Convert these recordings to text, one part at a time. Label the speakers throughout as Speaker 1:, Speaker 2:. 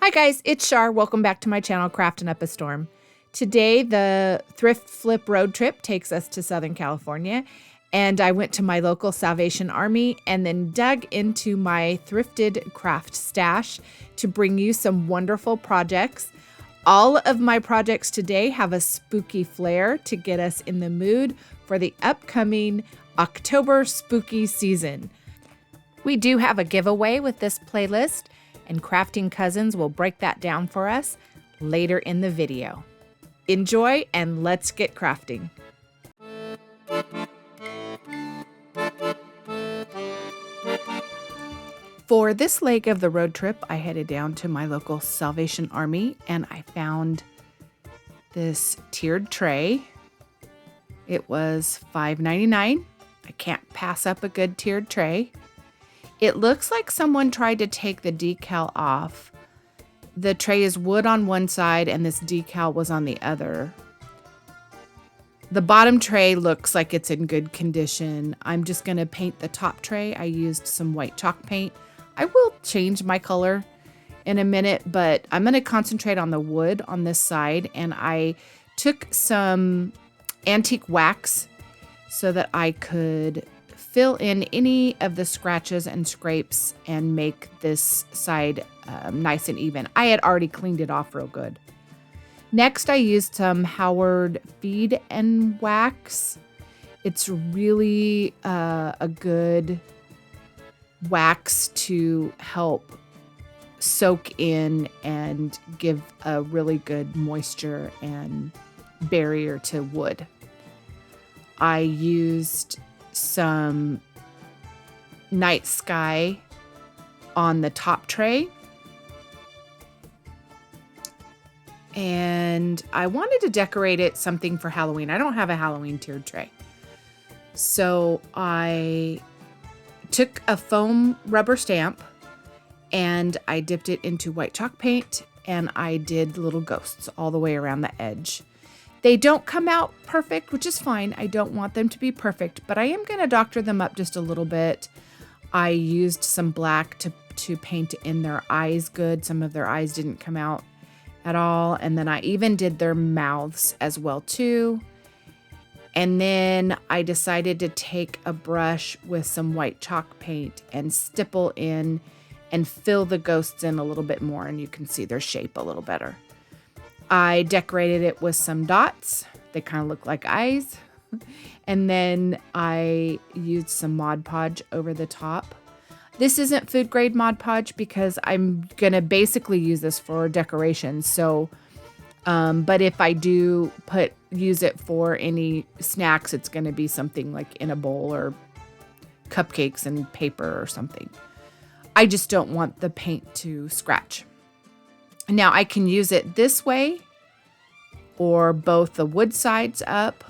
Speaker 1: Hi guys, it's Shar. Welcome back to my channel, Craftin' Up a Storm. Today, the Thrift Flip Road Trip takes us to Southern California, and I went to my local Salvation Army and then dug into my thrifted craft stash to bring you some wonderful projects. All of my projects today have a spooky flair to get us in the mood for the upcoming October spooky season. We do have a giveaway with this playlist, and Crafting Cousins will break that down for us later in the video. Enjoy and let's get crafting. For this leg of the road trip, I headed down to my local Salvation Army and I found this tiered tray. It was $5.99. I can't pass up a good tiered tray. It looks like someone tried to take the decal off. The tray is wood on one side and this decal was on the other. The bottom tray looks like it's in good condition. I'm just going to paint the top tray. I used some white chalk paint. I will change my color in a minute, but I'm going to concentrate on the wood on this side. And I took some antique wax so that I could fill in any of the scratches and scrapes and make this side nice and even. I had already cleaned it off real good. Next, I used some Howard feed and wax. It's really a good wax to help soak in and give a really good moisture and barrier to wood. I used some night sky on the top tray. And I wanted to decorate it something for Halloween. I don't have a Halloween tiered tray. So I took a foam rubber stamp and I dipped it into white chalk paint and I did little ghosts all the way around the edge. They don't come out perfect, which is fine. I don't want them to be perfect, but I am going to doctor them up just a little bit. I used some black to paint in their eyes good. Some of their eyes didn't come out at all. And then I even did their mouths as well too. And then I decided to take a brush with some white chalk paint and stipple in and fill the ghosts in a little bit more. And you can see their shape a little better. I decorated it with some dots. They kind of look like eyes. And then I used some Mod Podge over the top. This isn't food grade Mod Podge because I'm going to basically use this for decoration. So, but if I do use it for any snacks, it's going to be something like in a bowl or cupcakes and paper or something. I just don't want the paint to scratch. Now I can use it this way or both the wood sides up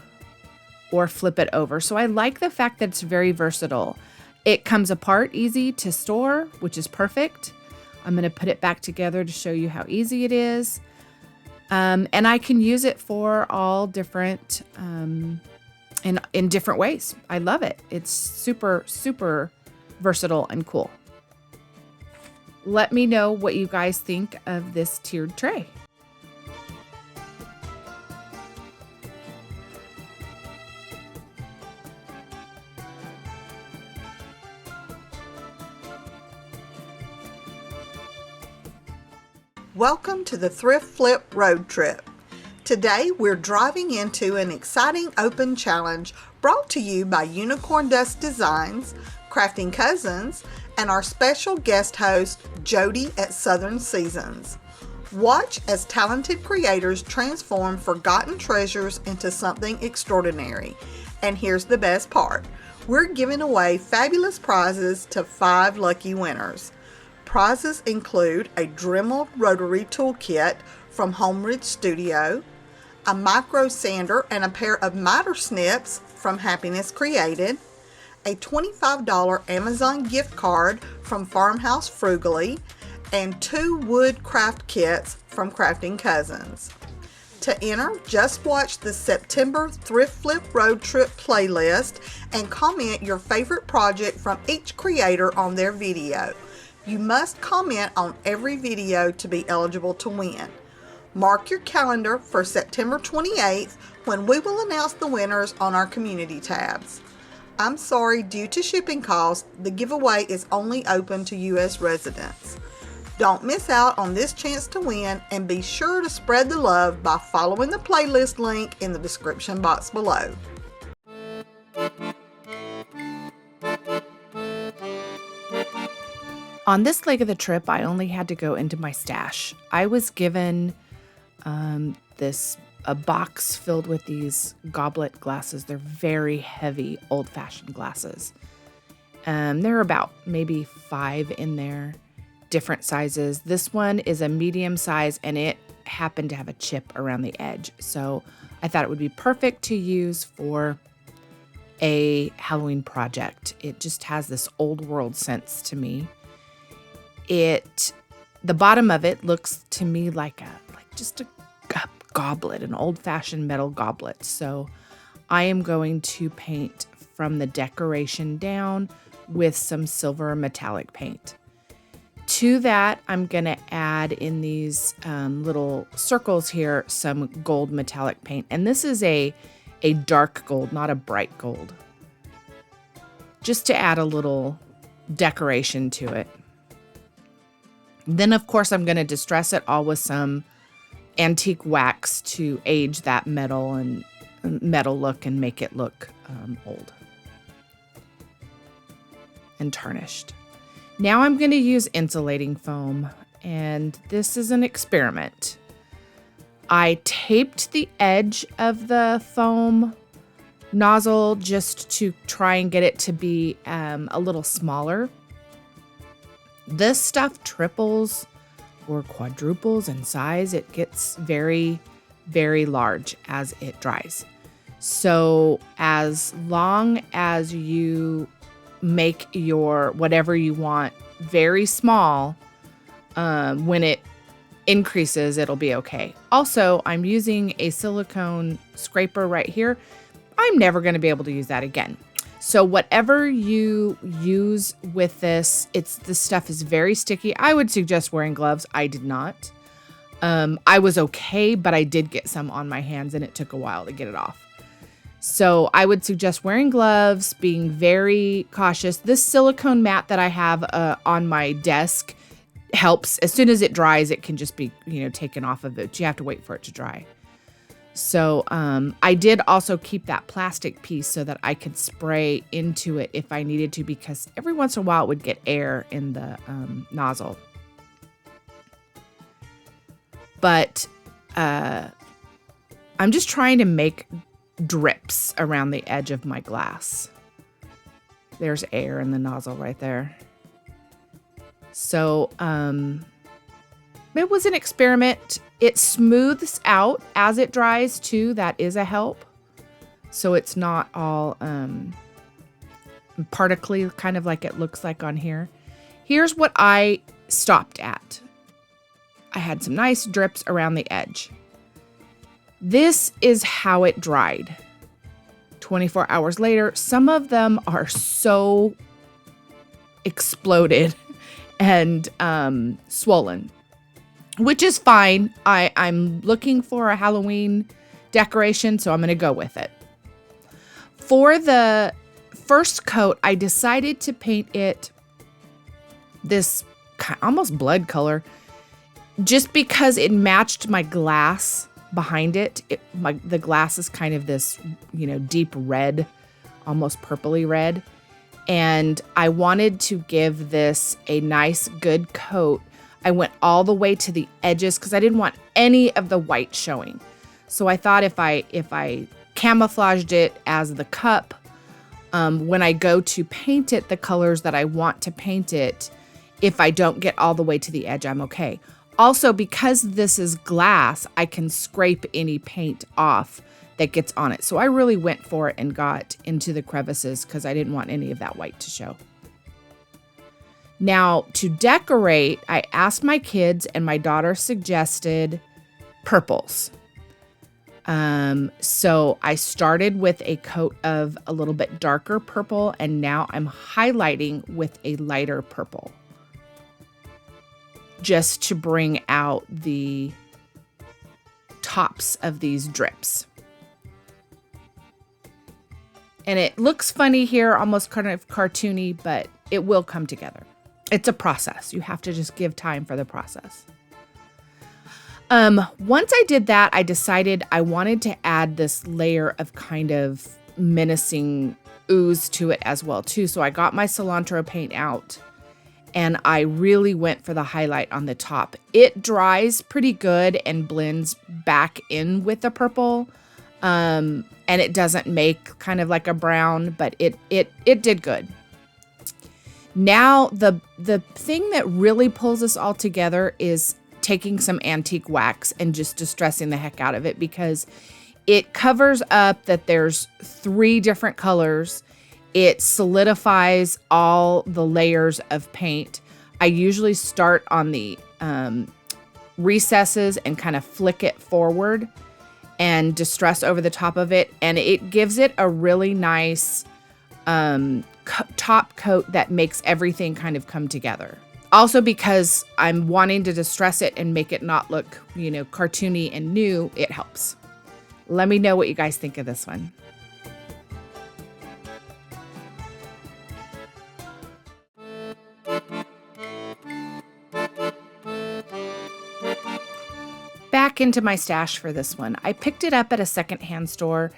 Speaker 1: or flip it over. So I like the fact that it's very versatile. It comes apart easy to store, which is perfect. I'm going to put it back together to show you how easy it is. And I can use it for all different, in different ways. I love it. It's super, super versatile and cool. Let me know what you guys think of this tiered tray.
Speaker 2: Welcome to the Thrift Flip Road Trip. Today we're driving into an exciting open challenge brought to you by UnicornDustDesigns, Crafting Cousins, and our special guest host, Jody at Southern Seasons. Watch as talented creators transform forgotten treasures into something extraordinary. And here's the best part. We're giving away fabulous prizes to 5 lucky winners. Prizes include a Dremel rotary toolkit from Homeridge Studio, a micro sander and a pair of miter snips from Happiness Created, a $25 Amazon gift card from Farmhouse Frugally, and 2 wood craft kits from Crafting Cousins. To enter, just watch the September Thrift Flip Road Trip playlist and comment your favorite project from each creator on their video. You must comment on every video to be eligible to win. Mark your calendar for September 28th when we will announce the winners on our community tabs. I'm sorry, due to shipping costs, the giveaway is only open to U.S. residents. Don't miss out on this chance to win, and be sure to spread the love by following the playlist link in the description box below.
Speaker 1: On this leg of the trip, I only had to go into my stash. I was given a box filled with these Goblet glasses. They're very heavy, old-fashioned glasses. There are about maybe 5 in there, different sizes. This one is a medium size, and it happened to have a chip around the edge. So I thought it would be perfect to use for a Halloween project. It just has this old world sense to me. The bottom of it looks to me like just a goblet, an old-fashioned metal goblet. So I am going to paint from the decoration down with some silver metallic paint. To that, I'm going to add in these little circles here some gold metallic paint. And this is a dark gold, not a bright gold. Just to add a little decoration to it. Then, of course, I'm going to distress it all with some antique wax to age that metal look and make it look old and tarnished. Now I'm going to use insulating foam, and this is an experiment. I taped the edge of the foam nozzle just to try and get it to be a little smaller. This stuff triples or quadruples in size. It gets very, very large as it dries. So as long as you make your whatever you want very small, when it increases, it'll be okay. Also, I'm using a silicone scraper right here. I'm never going to be able to use that again. So whatever you use with this, this stuff is very sticky. I would suggest wearing gloves. I did not. I was okay, but I did get some on my hands, and it took a while to get it off. So I would suggest wearing gloves, being very cautious. This silicone mat that I have on my desk helps. As soon as it dries, it can just be, taken off of it. You have to wait for it to dry. So I did also keep that plastic piece so that I could spray into it if I needed to, because every once in a while it would get air in the nozzle. But I'm just trying to make drips around the edge of my glass. There's air in the nozzle right there. So it was an experiment. It smooths out as it dries too. That is a help. So it's not all particly, kind of like it looks like on here. Here's what I stopped at. I had some nice drips around the edge. This is how it dried. 24 hours later, some of them are so exploded and swollen, which is fine. I'm looking for a Halloween decoration, so I'm going to go with it. For the first coat, I decided to paint it this almost blood color, just because it matched my glass behind it. The glass is kind of this, deep red, almost purpley red. And I wanted to give this a nice, good coat. I went all the way to the edges because I didn't want any of the white showing. So I thought if I camouflaged it as the cup, when I go to paint it the colors that I want to paint it, if I don't get all the way to the edge, I'm okay. Also, because this is glass, I can scrape any paint off that gets on it. So I really went for it and got into the crevices because I didn't want any of that white to show. Now, to decorate, I asked my kids, and my daughter suggested purples. So I started with a coat of a little bit darker purple, and now I'm highlighting with a lighter purple. just to bring out the tops of these drips. And it looks funny here, almost kind of cartoony, but it will come together. It's a process. You have to just give time for the process. Once I did that, I decided I wanted to add this layer of kind of menacing ooze to it as well too. So I got my cilantro paint out and I really went for the highlight on the top. It dries pretty good and blends back in with the purple. And it doesn't make kind of like a brown, but it did good. Now, the thing that really pulls us all together is taking some antique wax and just distressing the heck out of it, because it covers up that there's 3 different colors. It solidifies all the layers of paint. I usually start on the recesses and kind of flick it forward and distress over the top of it. And it gives it a really nice top coat that makes everything kind of come together. Also, because I'm wanting to distress it and make it not look, cartoony and new, it helps. Let me know what you guys think of this one. Back into my stash for this one. I picked it up at a secondhand store.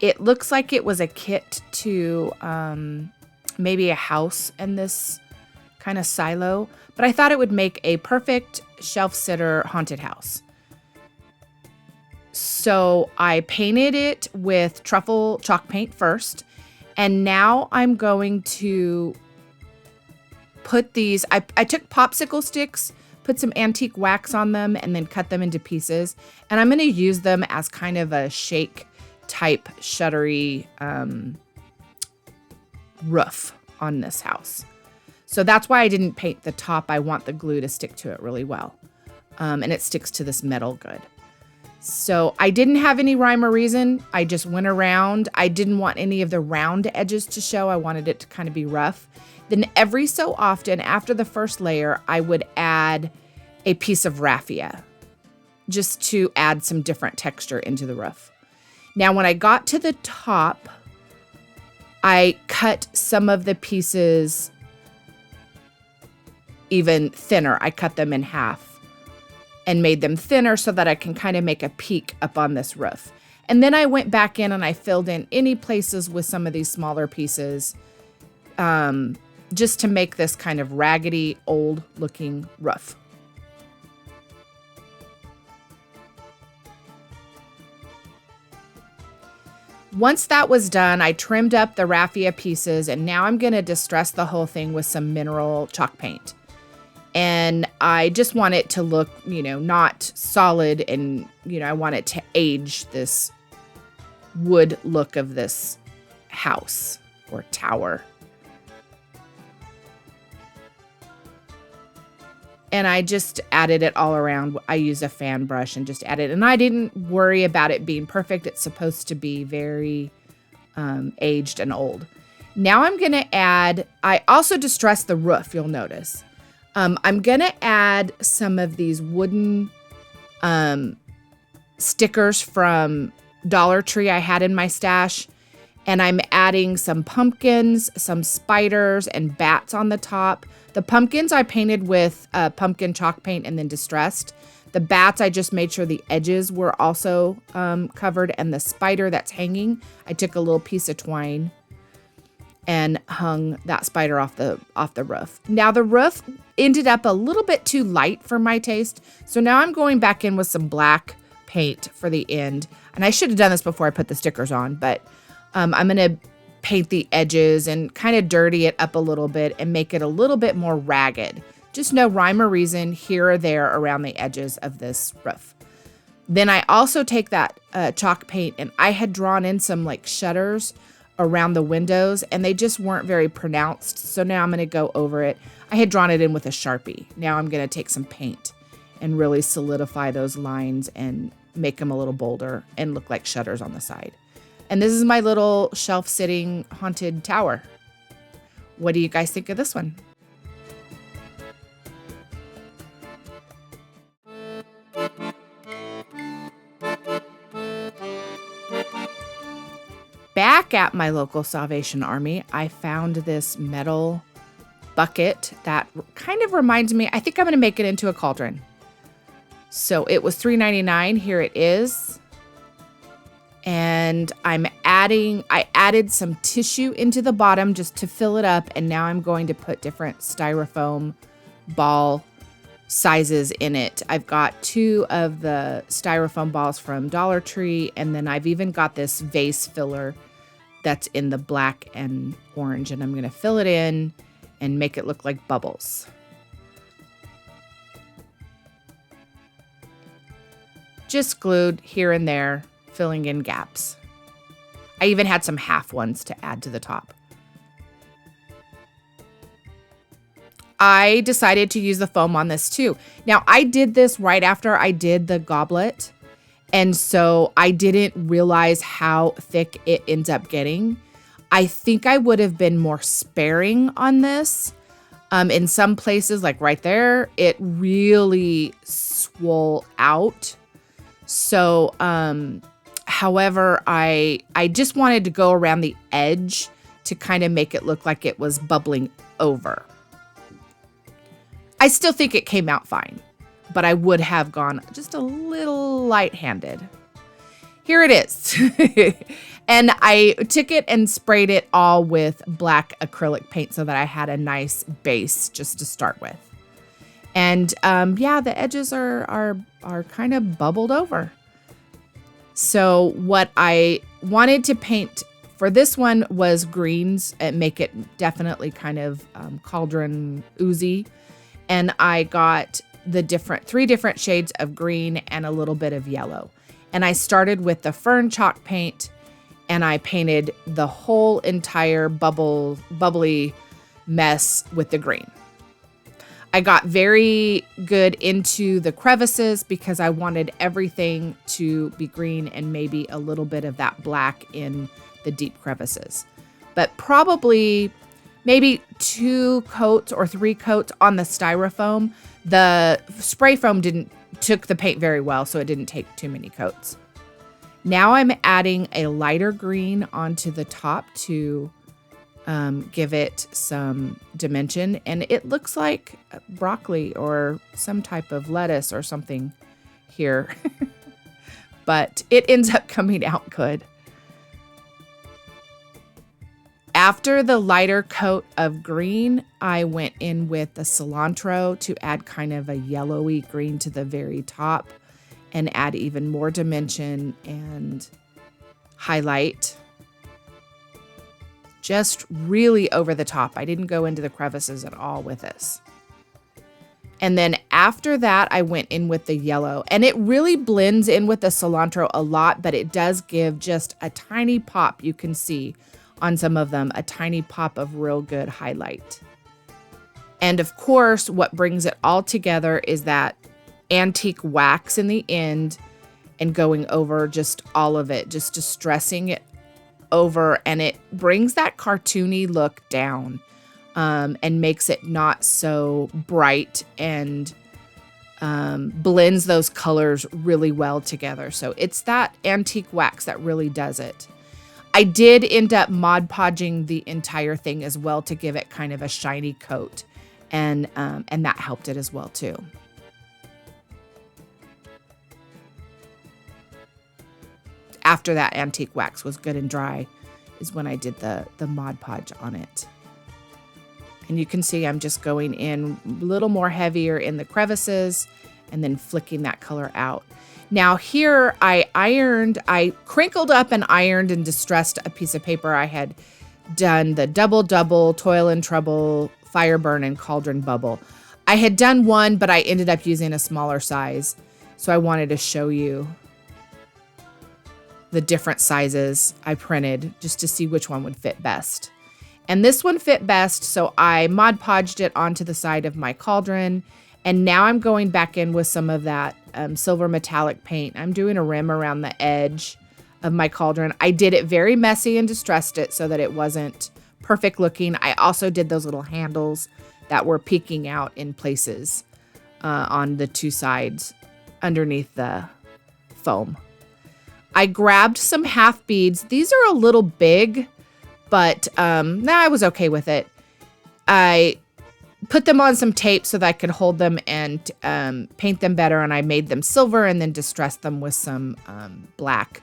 Speaker 1: It looks like it was a kit to maybe a house in this kind of silo, but I thought it would make a perfect shelf sitter haunted house. So I painted it with truffle chalk paint first, and now I'm going to put these, I took popsicle sticks, put some antique wax on them, and then cut them into pieces. And I'm going to use them as kind of a shake type shuttery roof on this house. So that's why I didn't paint the top. I want the glue to stick to it really well. And it sticks to this metal good. So I didn't have any rhyme or reason. I just went around. I didn't want any of the round edges to show. I wanted it to kind of be rough. Then every so often, after the first layer, I would add a piece of raffia just to add some different texture into the roof. Now, when I got to the top, I cut some of the pieces even thinner. I cut them in half and made them thinner so that I can kind of make a peak up on this roof. And then I went back in and I filled in any places with some of these smaller pieces, just to make this kind of raggedy, old looking roof. Once that was done, I trimmed up the raffia pieces, and now I'm going to distress the whole thing with some mineral chalk paint. And I just want it to look, not solid, and, I want it to age this wood look of this house or tower. And I just added it all around. I used a fan brush and just added, and I didn't worry about it being perfect. It's supposed to be very aged and old. Now I'm going to add, I also distressed the roof, you'll notice. I'm going to add some of these wooden stickers from Dollar Tree I had in my stash. And I'm adding some pumpkins, some spiders, and bats on the top. The pumpkins I painted with pumpkin chalk paint and then distressed. The bats, I just made sure the edges were also covered. And the spider that's hanging, I took a little piece of twine and hung that spider off the roof. Now the roof ended up a little bit too light for my taste. So now I'm going back in with some black paint for the end. And I should have done this before I put the stickers on, but I'm going to paint the edges and kind of dirty it up a little bit and make it a little bit more ragged. Just no rhyme or reason here or there around the edges of this roof. Then I also take that chalk paint, and I had drawn in some like shutters around the windows, and they just weren't very pronounced. So now I'm going to go over it. I had drawn it in with a Sharpie. Now I'm going to take some paint and really solidify those lines and make them a little bolder and look like shutters on the side. And this is my little shelf-sitting haunted tower. What do you guys think of this one? back at my local Salvation Army, I found this metal bucket that kind of reminds me, I think I'm going to make it into a cauldron. So it was $3.99. Here it is. And I added some tissue into the bottom just to fill it up. And now I'm going to put different styrofoam ball sizes in it. I've got 2 of the styrofoam balls from Dollar Tree. And then I've even got this vase filler that's in the black and orange. And I'm going to fill it in and make it look like bubbles. Just glued here and there, filling in gaps. I even had some half ones to add to the top. I decided to use the foam on this too. Now, I did this right after I did the goblet, and so I didn't realize how thick it ends up getting. I think I would have been more sparing on this. In some places, like right there, it really swole out. So, however, I just wanted to go around the edge to kind of make it look like it was bubbling over. I still think it came out fine, but I would have gone just a little light-handed. Here it is. And I took it and sprayed it all with black acrylic paint so that I had a nice base just to start with. And yeah, the edges are kind of bubbled over. So what I wanted to paint for this one was greens and make it definitely kind of cauldron oozy. And I got the 3 different shades of green and a little bit of yellow. And I started with the fern chalk paint, and I painted the whole entire bubbly mess with the green. I got very good into the crevices because I wanted everything to be green and maybe a little bit of that black in the deep crevices. But probably maybe 2 coats or 3 coats on the styrofoam. The spray foam took the paint very well, so it didn't take too many coats. Now I'm adding a lighter green onto the top to give it some dimension. And it looks like broccoli or some type of lettuce or something here. But it ends up coming out good. After the lighter coat of green, I went in with the cilantro to add kind of a yellowy green to the very top and add even more dimension and highlight. Just really over the top. I didn't go into the crevices at all with this. And then after that, I went in with the yellow. And it really blends in with the cilantro a lot, but it does give just a tiny pop. You can see on some of them, a tiny pop of real good highlight. And of course, what brings it all together is that antique wax in the end and going over just all of it, just distressing it over, and it brings that cartoony look down and makes it not so bright and blends those colors really well together. So it's that antique wax that really does it. I did end up Mod Podging the entire thing as well to give it kind of a shiny coat, and that helped it as well too. After that antique wax was good and dry is when I did the Mod Podge on it. And you can see I'm just going in a little more heavier in the crevices and then flicking that color out. Now here I crinkled up and ironed and distressed a piece of paper. I had done the double toil and trouble, fire burn, and cauldron bubble. I had done one, but I ended up using a smaller size. So I wanted to show you the different sizes I printed just to see which one would fit best. And this one fit best, so I Mod Podged it onto the side of my cauldron. And now I'm going back in with some of that silver metallic paint. I'm doing a rim around the edge of my cauldron. I did it very messy and distressed it so that it wasn't perfect looking. I also did those little handles that were peeking out in places on the 2 sides underneath the foam. I grabbed some half beads. These are a little big, but I was okay with it. I put them on some tape so that I could hold them and paint them better. And I made them silver and then distressed them with some black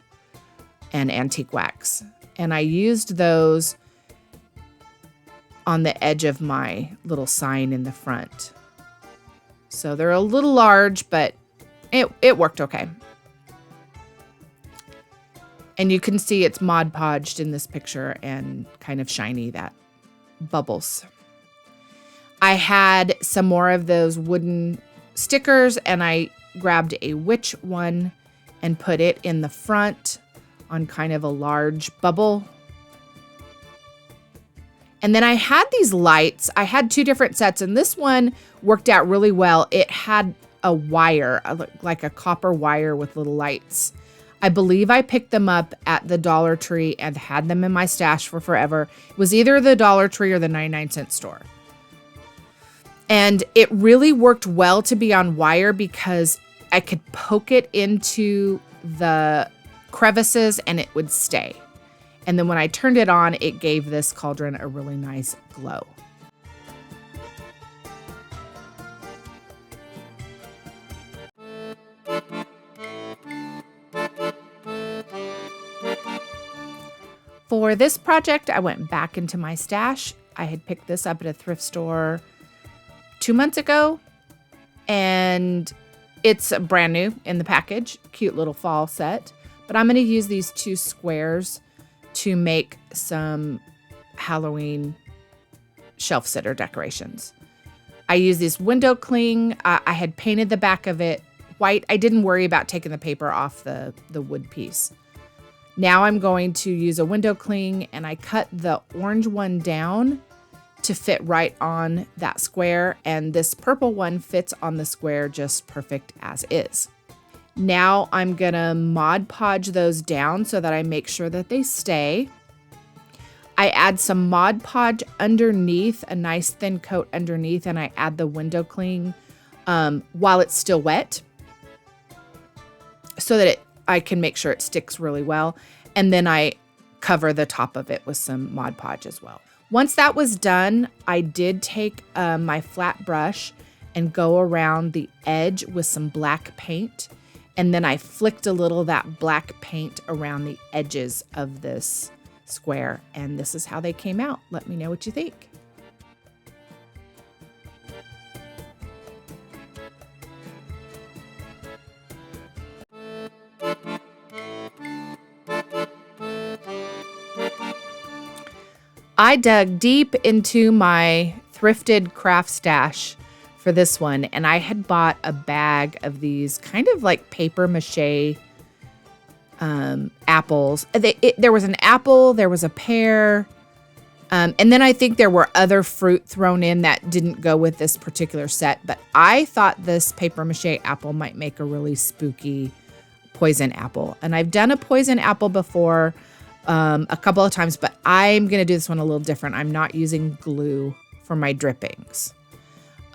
Speaker 1: and antique wax. And I used those on the edge of my little sign in the front. So they're a little large, but it worked okay. And you can see it's Mod Podged in this picture and kind of shiny, that bubbles. I had some more of those wooden stickers and I grabbed a witch one and put it in the front on kind of a large bubble. And then I had these lights. I had 2 different sets and this one worked out really well. It had a wire, like a copper wire with little lights. I believe I picked them up at the Dollar Tree and had them in my stash for forever. It was either the Dollar Tree or the 99-cent store. And it really worked well to be on wire because I could poke it into the crevices and it would stay. And then when I turned it on, it gave this cauldron a really nice glow. For this project, I went back into my stash. I had picked this up at a thrift store 2 months ago, and it's brand new in the package. Cute little fall set. But I'm going to use these 2 squares to make some Halloween shelf sitter decorations. I use this window cling. I had painted the back of it white. I didn't worry about taking the paper off the wood piece. Now I'm going to use a window cling, and I cut the orange one down to fit right on that square, and this purple one fits on the square just perfect as is. Now I'm gonna Mod Podge those down so that I make sure that they stay. I add some Mod Podge underneath, a nice thin coat underneath, and I add the window cling while it's still wet so that I can make sure it sticks really well. And then I cover the top of it with some Mod Podge as well. Once that was done, I did take my flat brush and go around the edge with some black paint. And then I flicked a little of that black paint around the edges of this square. And this is how they came out. Let me know what you think. I dug deep into my thrifted craft stash for this one, and I had bought a bag of these kind of like paper mache apples. There was an apple, there was a pear, and then I think there were other fruit thrown in that didn't go with this particular set, but I thought this paper mache apple might make a really spooky poison apple. And I've done a poison apple before a couple of times, but I'm going to do this one a little different. I'm not using glue for my drippings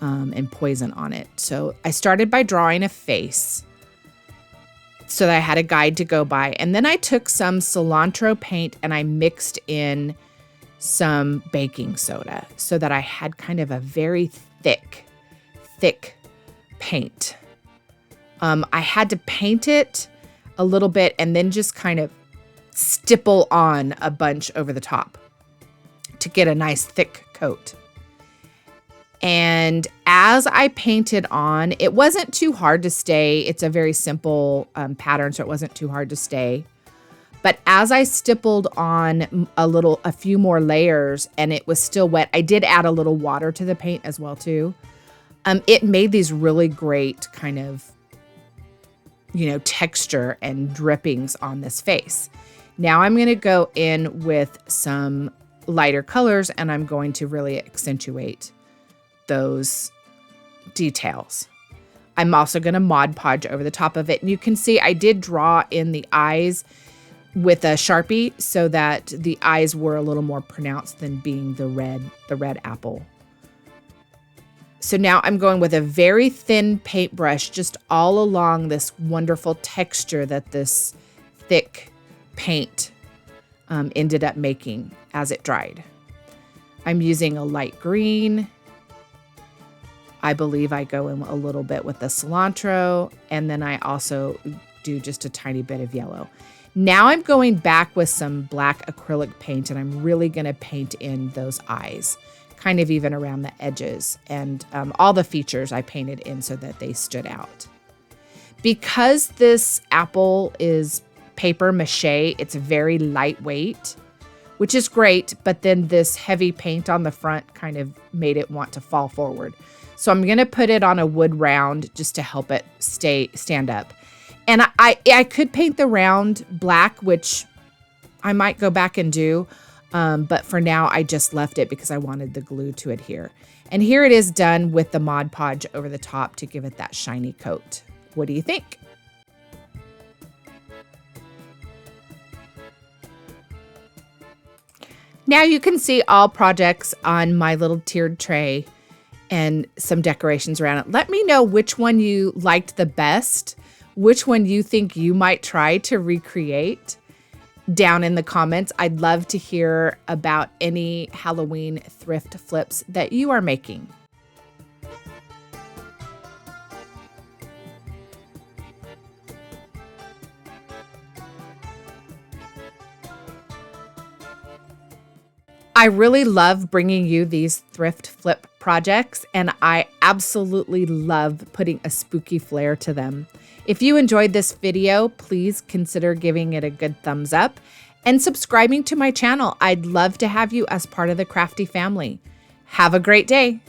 Speaker 1: and poison on it. So I started by drawing a face so that I had a guide to go by. And then I took some cilantro paint and I mixed in some baking soda so that I had kind of a very thick paint. I had to paint it a little bit and then just kind of stipple on a bunch over the top to get a nice thick coat. And as I painted on, it wasn't too hard to stay. It's a very simple pattern, so it wasn't too hard to stay. But as I stippled on a few more layers and it was still wet, I did add a little water to the paint as well too. It made these really great kind of, texture and drippings on this face. Now I'm going to go in with some lighter colors and I'm going to really accentuate those details. I'm also going to Mod Podge over the top of it. And you can see I did draw in the eyes with a Sharpie so that the eyes were a little more pronounced than being the red apple. So now I'm going with a very thin paintbrush just all along this wonderful texture that this thick paint ended up making as it dried. I'm using a light green. I believe I go in a little bit with the cilantro, and then I also do just a tiny bit of yellow. Now I'm going back with some black acrylic paint, and I'm really going to paint in those eyes, kind of even around the edges. And all the features I painted in so that they stood out. Because this apple is paper mache, it's very lightweight, which is great, but then this heavy paint on the front kind of made it want to fall forward. So I'm going to put it on a wood round just to help it stand up. And I could paint the round black, which I might go back and do, but for now I just left it because I wanted the glue to adhere. And here it is done with the Mod Podge over the top to give it that shiny coat. What do you think? Now you can see all projects on my little tiered tray and some decorations around it. Let me know which one you liked the best, which one you think you might try to recreate down in the comments. I'd love to hear about any Halloween thrift flips that you are making. I really love bringing you these thrift flip projects, and I absolutely love putting a spooky flair to them. If you enjoyed this video, please consider giving it a good thumbs up and subscribing to my channel. I'd love to have you as part of the crafty family. Have a great day.